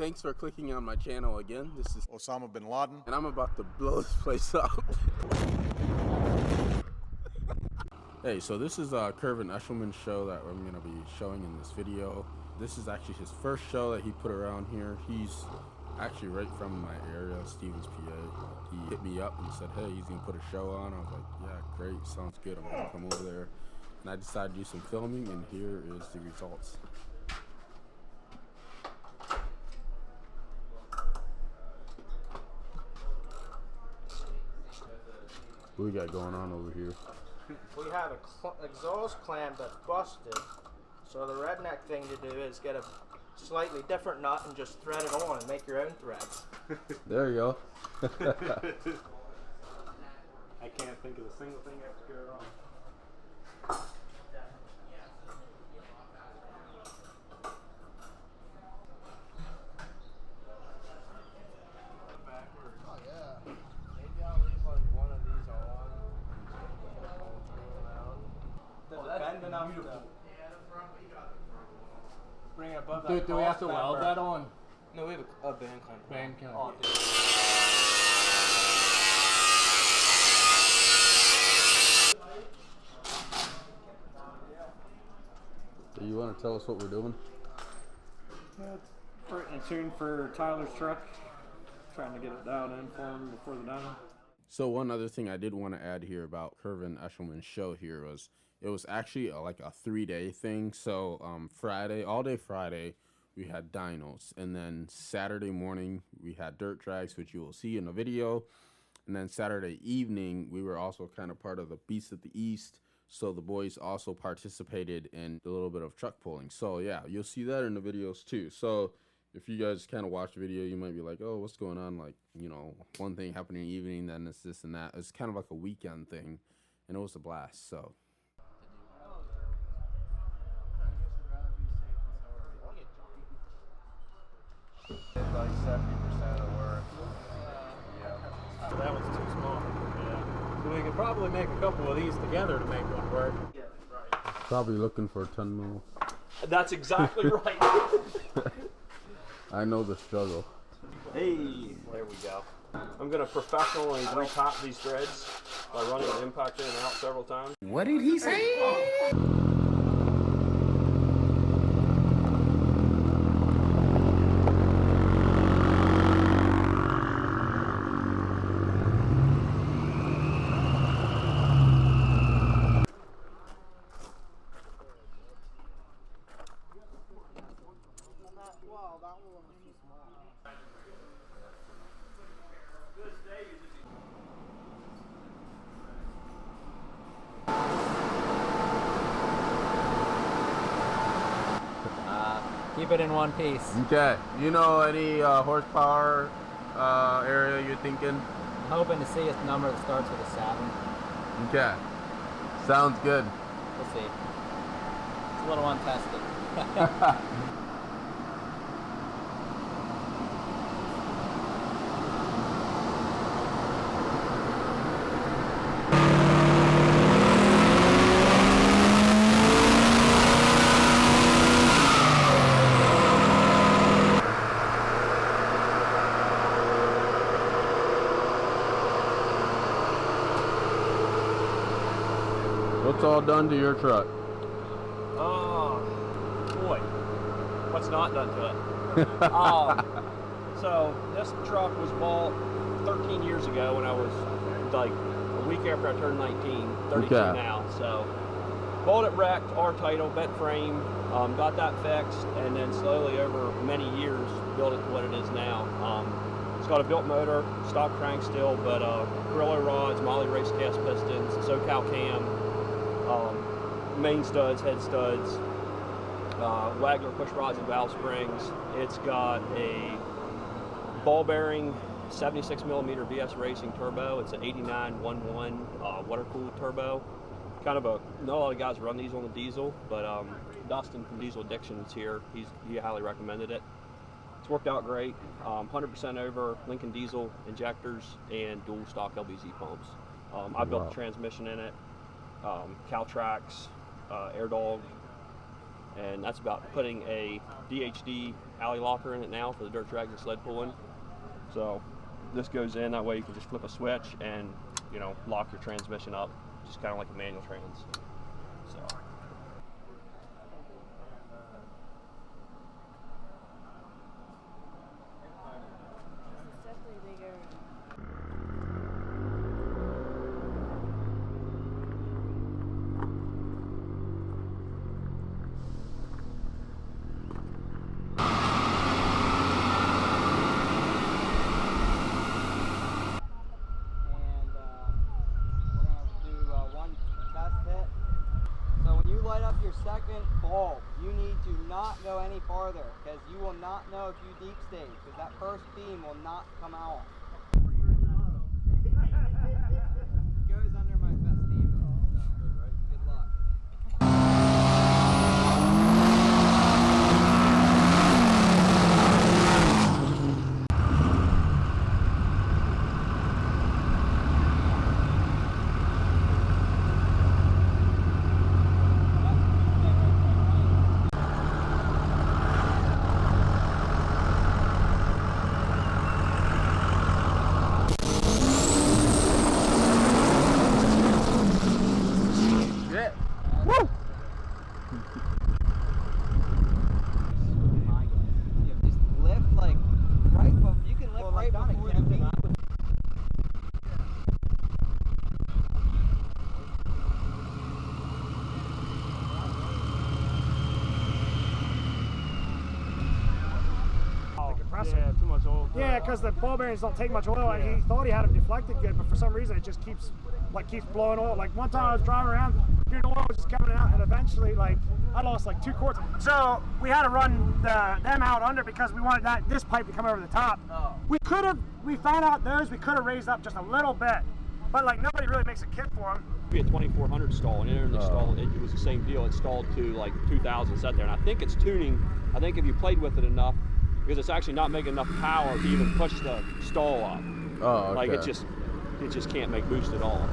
Thanks for clicking on my channel again. This is Osama bin Laden. And I'm about to blow this place up. Hey, so this is Kervin Eshleman's show that I'm going to be showing in this video. This is actually his first show that he put around here. He's actually right from my area, Stevens, PA. He hit me up and said, hey, he's going to put a show on. I was like, yeah, great, sounds good. I'm going to come over there. And I decided to do some filming, and here is the results. What we got going on over here? We have an exhaust clamp that's busted, so the redneck thing to do is get a slightly different nut and just thread it on and make your own threads. There you go. I can't think of a single thing that could go wrong. Oh yeah. Maybe I'll leave like one of these on. Oh, that's beautiful. Bring it above Do that. we have to weld that on? No, we have a band clamp. Band clamp. Oh, dude. So you want to tell us what we're doing? Written a tune for Tyler's truck. Trying to get it dialed in for him before the dyno. So one other thing I did want to add here about Kervin Eshleman's show here was it was actually like a 3-day thing. So Friday, all day Friday, we had dynos, and then Saturday morning we had dirt drags, which you will see in the video, and then Saturday evening we were also kind of part of the Beast of the East. So the boys also participated in a little bit of truck pulling. So yeah, you'll see that in the videos too. So if you guys kind of watch the video, you might be like, oh, what's going on? Like, you know, one thing happened in the evening, then it's this and that. It's kind of like a weekend thing, and it was a blast. So Like 70% of the work. Yeah. That one's too small. Yeah. So we could probably make a couple of these together to make one work. Yeah, right. probably looking for a 10 mil. That's exactly right. I know the struggle. Hey, there we go. I'm going to professionally retop these threads by running an impactor in and out several times. What did he say? Wow, that one was too small. Keep it in one piece. Okay. You know any horsepower area you're thinking? I'm hoping to see a number that starts with a 7. Okay. Sounds good. We'll see. It's a little untested. What's all done to your truck? Oh, boy. What's not done to it? So, this truck was bought 13 years ago when I was, like, a week after I turned 19, 32 Okay. now. So, bought it wrecked, R-title, bent frame, got that fixed, and then slowly over many years built it to what it is now. It's got a built motor, stock crank still, but Carrillo rods, Molly race cast pistons, SoCal cam, main studs, head studs, Wagler push rods and valve springs. It's got a ball bearing 76 millimeter VS Racing turbo. It's an 8911 water cooled turbo. Kind of not a lot of guys run these on the diesel, but Dustin from Diesel Addictions here, he highly recommended it. It's worked out great. 100% over Lincoln diesel injectors and dual stock LBZ pumps. I built the transmission in it, Caltrax, Air Dog, and that's about putting a DHD alley locker in it now for the dirt drags and sled pulling. So this goes in, that way you can just flip a switch and, you know, lock your transmission up, just kind of like a manual trans. So. Your second bulb, you need to not go any farther because you will not know if you deep stage because that first beam will not come out. It goes under my Festivo, so good luck. Yeah, too much oil. Yeah, because the ball bearings don't take much oil, and he thought he had them deflected good, but for some reason it just keeps blowing oil. Like one time I was driving around, the oil was just coming out, and eventually I lost like 2 quarts. So we had to run them out under because we wanted this pipe to come over the top. Oh. We found out we could have raised up just a little bit, but like nobody really makes a kit for them. We had 2400 stall, and it was the same deal. It stalled to like 2000 set there, and I think it's tuning. I think if you played with it enough, because it's actually not making enough power to even push the stall up. Oh, okay. Like it just can't make boost at all.